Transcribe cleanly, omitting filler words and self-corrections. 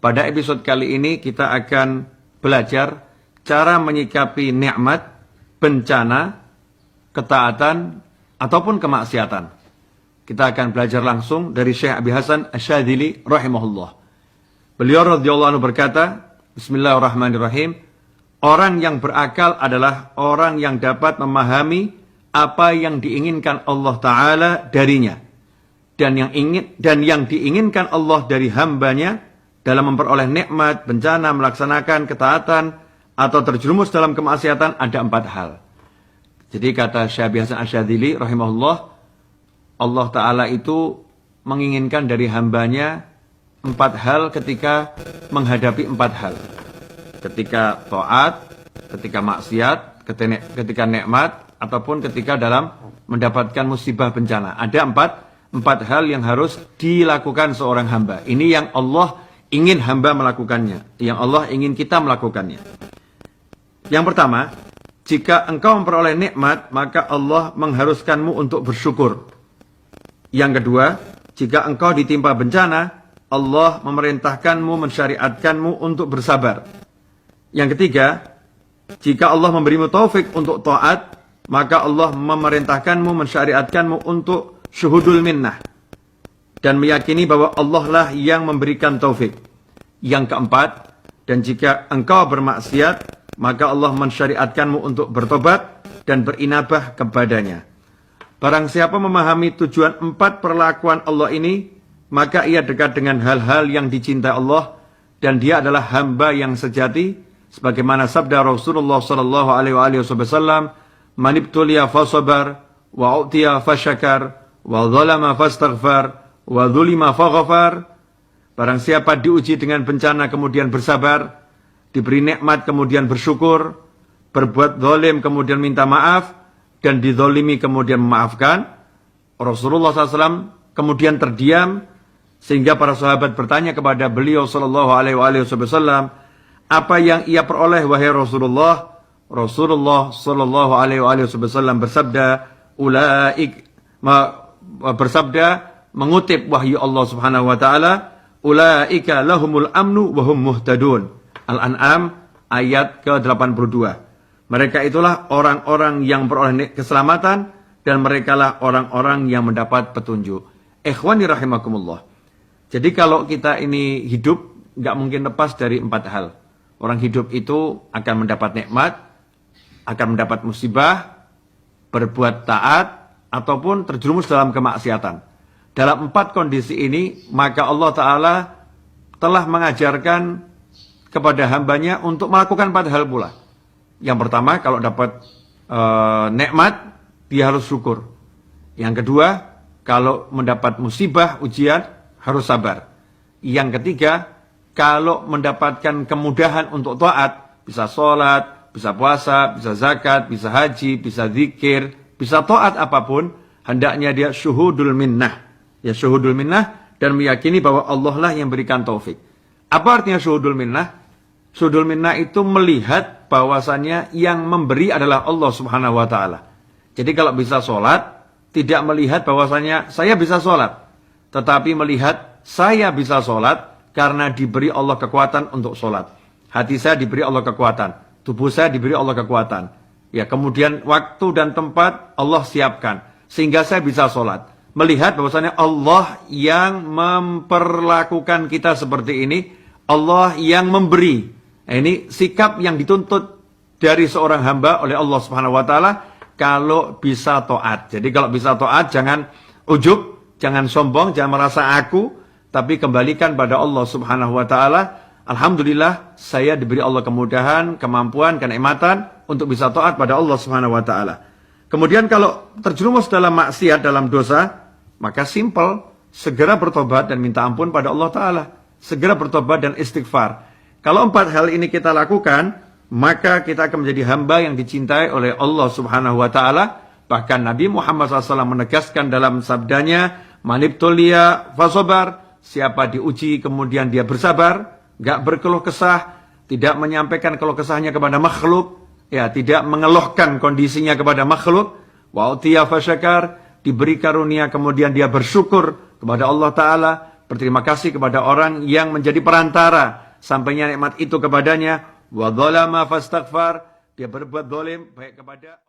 Pada episode kali ini kita akan belajar cara menyikapi nikmat, bencana, ketaatan, ataupun kemaksiatan. Kita akan belajar langsung dari Syekh Abi Hasan Asy-Syadzili rahimahullah. Beliau radhiyallahu anhu berkata, Bismillahirrahmanirrahim, orang yang berakal adalah orang yang dapat memahami apa yang diinginkan Allah Ta'ala darinya. Dan yang diinginkan Allah dari hambanya dalam memperoleh nikmat, bencana, melaksanakan ketaatan, atau terjerumus dalam kemaksiatan ada 4 hal. Jadi kata Syekh Abi Hasan Asy-Syadzili rahimahullah, Allah Ta'ala itu menginginkan dari hambanya 4 hal ketika menghadapi 4 hal. Ketika taat, ketika maksiat, ketika nikmat, ataupun ketika dalam mendapatkan musibah bencana. Ada 4 hal yang harus dilakukan seorang hamba. Ini yang Allah ingin hamba melakukannya, yang Allah ingin kita melakukannya. Yang pertama, jika engkau memperoleh nikmat, maka Allah mengharuskanmu untuk bersyukur. Yang kedua, jika engkau ditimpa bencana, Allah memerintahkanmu, mensyariatkanmu untuk bersabar. Yang ketiga, jika Allah memberimu taufik untuk taat, maka Allah memerintahkanmu, mensyariatkanmu untuk syuhudul minnah. Dan meyakini bahwa Allah lah yang memberikan taufik. Yang keempat, dan jika engkau bermaksiat, maka Allah mensyariatkanmu untuk bertobat dan berinabah kepadanya. Barang siapa memahami tujuan 4 perlakuan Allah ini, maka ia dekat dengan hal-hal yang dicintai Allah, dan dia adalah hamba yang sejati, sebagaimana sabda Rasulullah sallallahu alaihi wasallam, "Man ibtuliya fasabar, wa utiya fasyakar, wa zalama fastaghfar, wa dzulima faghfar." Barang siapa diuji dengan bencana kemudian bersabar, diberi nikmat kemudian bersyukur, berbuat zalim kemudian minta maaf, dan dizalimi kemudian memaafkan, Rasulullah SAW kemudian terdiam, sehingga para sahabat bertanya kepada beliau sallallahu alaihi wasallam, apa yang ia peroleh wahai Rasulullah? Rasulullah sallallahu alaihi wasallam bersabda, mengutip wahyu Allah Subhanahu wa taala, ulaika lahumul amnu wa hum muhtadun. Al-An'am ayat ke-82. Mereka itulah orang-orang yang beroleh keselamatan, dan merekalah orang-orang yang mendapat petunjuk. Ikhwani rahimakumullah. Jadi kalau kita ini hidup, nggak mungkin lepas dari 4 hal. Orang hidup itu akan mendapat nikmat, akan mendapat musibah, berbuat taat, ataupun terjerumus dalam kemaksiatan. Dalam 4 kondisi ini, maka Allah Ta'ala telah mengajarkan kepada hambanya untuk melakukan 4 hal pula. Yang pertama, kalau dapat nikmat, dia harus syukur. Yang kedua, kalau mendapat musibah, ujian, harus sabar. Yang ketiga, kalau mendapatkan kemudahan untuk taat, bisa sholat, bisa puasa, bisa zakat, bisa haji, bisa zikir, bisa taat apapun, hendaknya dia syuhudul minnah. Ya, syuhudul minnah, dan meyakini bahwa Allah lah yang berikan taufik. Apa artinya syuhudul minnah? Syuhudul minnah itu melihat bahwasannya yang memberi adalah Allah Subhanahu wa taala. Jadi kalau bisa sholat, tidak melihat bahwasannya saya bisa sholat, tetapi melihat saya bisa sholat karena diberi Allah kekuatan untuk sholat. Hati saya diberi Allah kekuatan, tubuh saya diberi Allah kekuatan. Ya, kemudian waktu dan tempat Allah siapkan sehingga saya bisa sholat. Melihat bahwasannya Allah yang memperlakukan kita seperti ini, Allah yang memberi. Nah, ini sikap yang dituntut dari seorang hamba oleh Allah Subhanahu wa taala kalau bisa taat. Jadi kalau bisa taat, jangan ujub, jangan sombong, jangan merasa aku, tapi kembalikan pada Allah Subhanahu wa taala. Alhamdulillah, saya diberi Allah kemudahan, kemampuan, kenikmatan untuk bisa taat pada Allah Subhanahu wa taala. Kemudian kalau terjerumus dalam maksiat, dalam dosa, maka simpel, segera bertobat dan minta ampun pada Allah Ta'ala. Segera bertobat dan istighfar. Kalau 4 hal ini kita lakukan, maka kita akan menjadi hamba yang dicintai oleh Allah Subhanahu wa Ta'ala. Bahkan Nabi Muhammad SAW menegaskan dalam sabdanya, manibtulia fasobar, siapa diuji kemudian dia bersabar, gak berkeluh kesah, tidak menyampaikan keluh kesahnya kepada makhluk, ya, tidak mengeluhkan kondisinya kepada makhluk, wa utiya fasyakar, diberi karunia kemudian dia bersyukur kepada Allah Ta'ala, berterima kasih kepada orang yang menjadi perantara sampainya nikmat itu kepadanya. Wa dzalama fastaghfar, dia berbuat zalim baik kepada